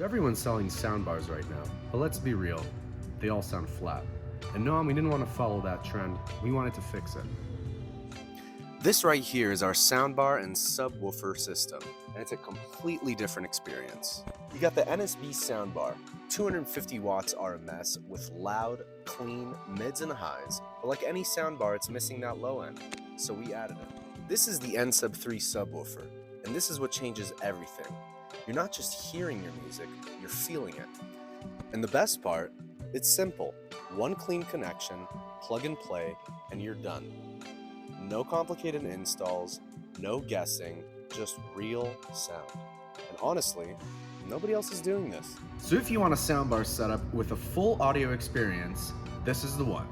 So everyone's selling soundbars right now, but let's be real, they all sound flat. And NOAM, we didn't want to follow that trend, we wanted to fix it. This right here is our soundbar and subwoofer system, and it's a completely different experience. You got the NSB soundbar, 250 watts RMS with loud, clean mids and highs, but like any soundbar, it's missing that low end, so we added it. This is the NSUB.3 subwoofer, and this is what changes everything. You're not just hearing your music, you're feeling it. And the best part, it's simple. One clean connection, plug and play, and you're done. No complicated installs, no guessing, just real sound. And honestly, nobody else is doing this. So if you want a soundbar setup with a full audio experience, this is the one.